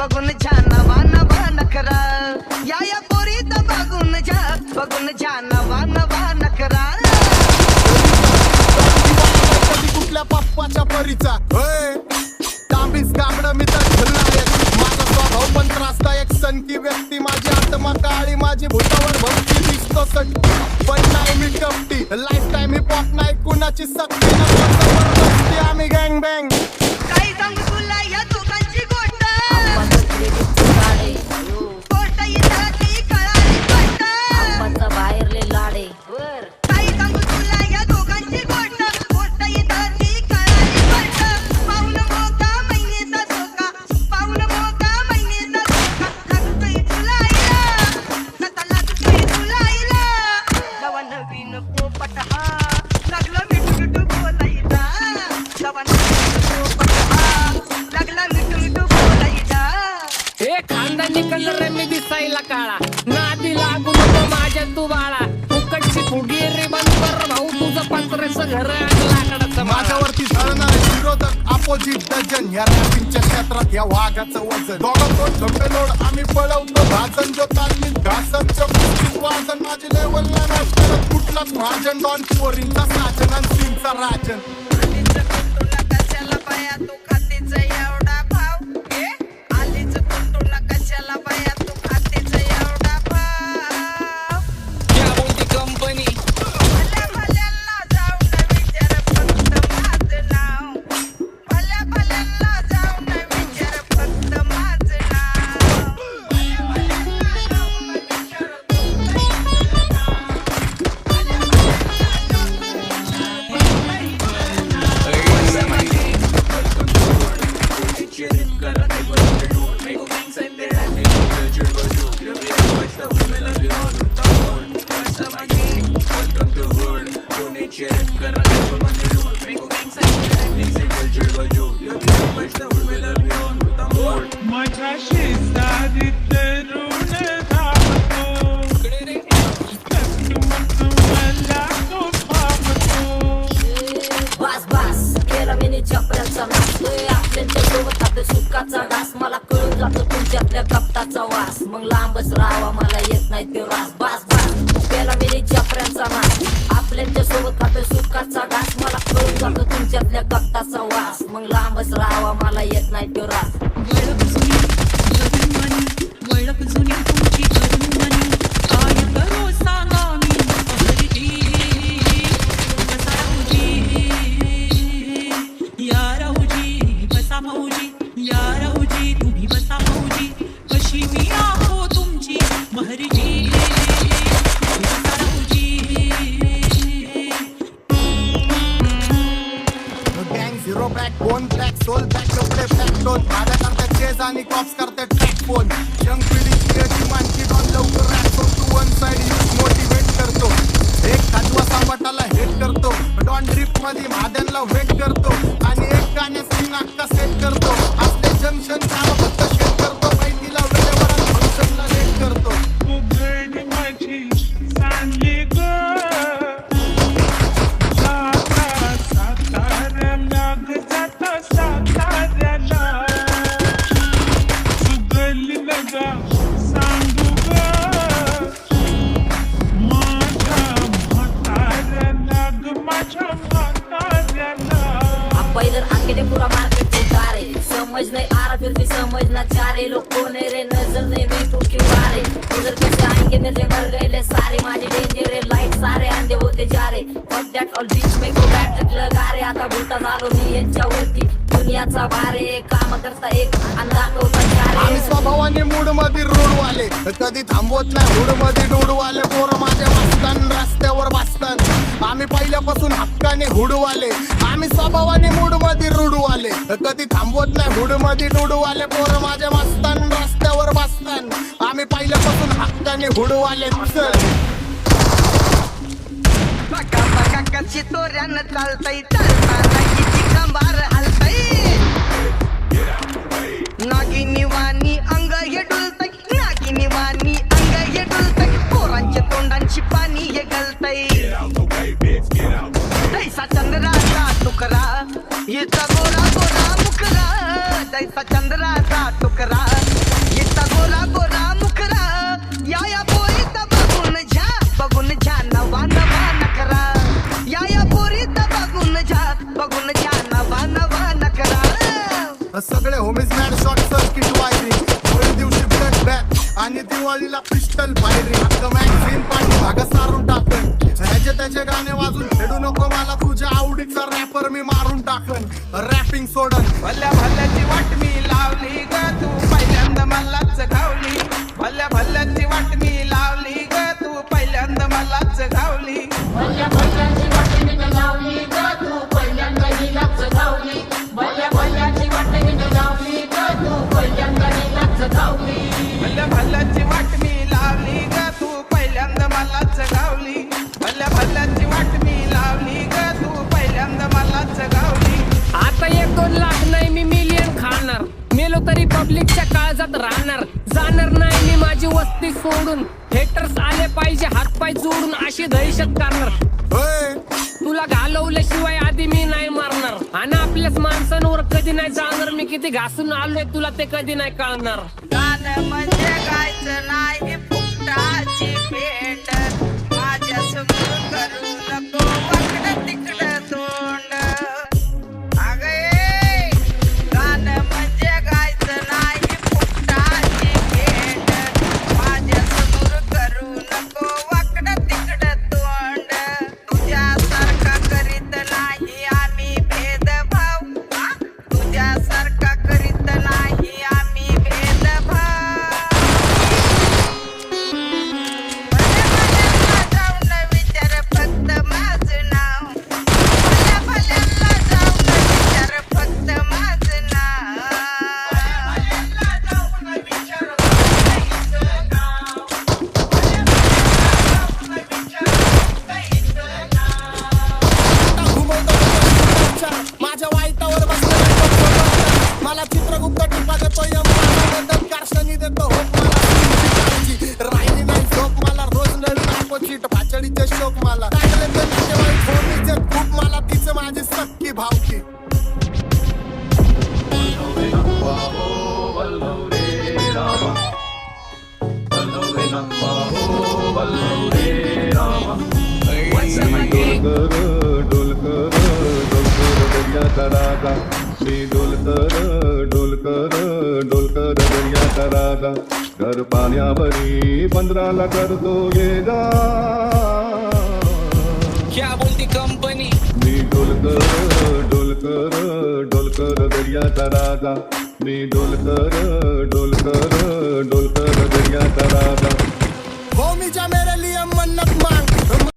बघून छान नवा नवा नखरा या पोरीचा बघून छान नवा नवा नखरा कुठल्या पप्पाच्या परीचा तांबीस गाबड मी तर खलनायक माझा स्वभाव पण त्रासदायक सनकी व्यक्ती माझी आत्मा काळी माझी भूतावर भक्ती दिसतो सट पण नाही मी कपटी लाईफ टाइम ही पॉप नाही कुणाची सक्ती नसती आम्ही गँग बँग काही सांगू तुला या दोघांची गोष्ट इथं कळाली गोष्ट बाहेरले लाडे काही सांगू तुला या दोघांची गोष्ट इथं कळाली गोष्ट पाऊल मोका महिनेचा धोका पाऊल मोका महिनेचा धोका लागतोय तुला आईला नवा नवीन पोपट हा लागला मिठू बोलायचा नवा नवीन पोपट हा लागला मिठू बोलायचा हे खानदानी कलर रे मी दिसायला काळा नादी लागू नको माझ्या तू बाळा फुकटची फुगी रे बंद कर भाऊ तुझं पत्रेचं घर लाकडाचं माझ्यावरती झळणारे विरोधक अपोजिट डझन या रॅपिंगच्या क्षेत्रात या वाघाचं वजन दोघं लोड आम्ही पळवतो भाजन जो तालमीत घासांच्या कुस्तीत वाजन माझी लेवल नाही करत कुठलाच भाजन डॉन पोरींचा साजन आणि सीनचा राजन तुला कशाला बाया तू खातीच एवढा भाव आलीच तुला कशाला बाया तू खातीच एवढा भाव क्या बोलती कंपनी भल्याला जाऊन विचार फक्त माझं नाव भल्याला जाऊन विचार फक्त माझं माझ्या शेजारी तरुण धावतो मला तो पाहतो बस बस केला मी चपऱ्याचा नाच आपल्या सोबत आपल्या सुखाचा डास मला कळून जातो तुमच्यातल्या कपटाचा वास मग लांबच राहावा मला येत नाही ते रास बस बस केला मी चपऱ्याचा नाच आपल्या सोबत आपल्या सुखाचा डास मला कळून जातो तुमच्यातल्या कपटाचा वास मग लांबच राहावा मला येत नाही ते रास वळख जुनी तुमची करून काय करू सांगा मी बसा राऊजी या राऊजी बसा माऊजी या राऊजी तुम्ही बसा माऊजी कशी मी आहो तुमची महरीजी बसा राऊजी गँग zero back bone black soul back कपडे बॅक डोन भाड्या करतात चेज आणि कॉप्स करतात ट्रॅक फोन यंग पिढीची याची मानकी डॉन लवकर rap to one side use motivate करतो एक खाजवा सावटाला हेट करतो डॉन ड्रिप मध्ये भाद्यांना वेट करतो आणि एक गाण्यात सीन अक्का सेट करतो आपले जंक्शन काम फक्त शेट करतो माहितीला वेळेवर फंक्शनला लेट करतो उघड माझी सांगली ग साताऱ्याला ग जाता साताऱ्याला सुगलीला गा सांगू ग माझ्या म्हाताऱ्याला ग माझ्या म्हाताऱ्याला पहिलं आंकेने पुरा मार्केट उतारे समझ नहीं आ रहा फिर भी समझना चाह रहे लोग कौन है रे नजर नहीं भी तू क्यों आ रहे उधर कैसे आएंगे मेरे मर गए ले सारे माझे डेंजर रे लाइट सारे अंधे होते जा रहे फक दैट ऑल बीच में को बैट लगा रे आता भूलता झालो मी यांच्यावरती दुनियाचा भारे काम करता एक अंदाज होता जा आम्ही रे स्वभावाने मूड मध्ये रोडवाले कधी थांबवत नाही हुड मध्ये डोडवाले पोर माझ्या वाचतान रस्त्यावर बसतान आम्ही पहिल्यापासून हक्काने हुडवाले आम्ही स्वभावाने मूड मध्ये रुडवाले कधी थांबवत नाही हुड मध्ये डोडवाले पोर माझ्या वाचतान रस्त्यावर बसतान आम्ही पहिल्यापासून हक्काने हुडवाले बघा बघा कशी तोऱ्यानं चालतय चालताना किती कंबार हलतय नागिनी वाणी अंग हे डुलतय नागिनी वाणी अंग हे डुलतय पोरांच्या तोंडांची पाणी हे गलतय तैसा चंद्राचा तुकरा हिचा गोरा गोरा मुकरा तैसा चंद्राचा तुकरा सगळे homies mad short circuit wiring, Holi दिवशी ब्लड बॅथ आणि दिवाळीला पिस्टल फायरिंग. अख्खं मॅगझिन पाठी भागा सारून टाकन, ह्याचे त्याचे गाणे वाजून खेळू नको मला, तुझ्या आवडीचा रॅपर मी मारून टाकन, रॅपिंग सोडन. भल्या भल्याची वाट मी लावली ग तू पहिल्यांदा मलाच घावली, भल्या भल्याची वाट मी लावली ग तू पहिल्यांदा मलाच घावली. भल्या भल्याची वाटणी लावली ग तू पहिल्यांदा हिलाच धावली, भल्या भल्याची वाटणी लावली ग तू पहिल्यांदा हिलाच धावली. भल्या भल्याची वाट मी लावली ग तू पहिल्यांदा मलाच घावली, भल्या भल्याची वाट मी लावली ग तू पहिल्यांदा मलाच घावली. आता 1-2 लाख नाही मी मिलियन खाणार, मेलो तरी पब्लिकच्या काळजात राहणार. जाणार नाही मी माझी वस्ती सोडून, हेटर्स आले पाहिजे हातपाय जोडून, अशी दहशत करणार. होय तुला घालवल्याशिवाय आधी मी नाही मारणार, आणि आपल्याच माणसांवर कधी नाही जाणार. मी किती घासून आलोय तुला ते कधी नाही कळणार. गाणं म्हणजे गायचं नाही फुकटाची भेट, माझ्या समोर करू नको वाकडं तिकडं तोंड. अगं ए, गाणं म्हणजे गायचं नाही फुकटाची भेट, माझ्या समोर करू नको वाकडं तिकडं तोंड. तुझ्यासारखा करीत नाही आम्ही भेदभाव, तुझ्यासारखा करीत नाही आम्ही भेदभाव. भल्या भल्यांना जाऊन विचार फक्त माझं नाव, भल्या भल्यांना जाऊन विचार फक्त माझं नाव. माझ्या वाईटावर बसलेला मला चित्रगुप्त टिपा देतो, कारशनी देतो होप मला, राहिली नाही झोप मला, रोज नवीन अपोजिट भाचडीचे शोक मला, खूप मला तिचं माझी सक्की भावकी. दर्याचा राजा घर पाण्यावरी 15ला करतो ये जा. क्या बोलती कंपनी, मी डोलकर दर्याचा राजा, मी डोलकर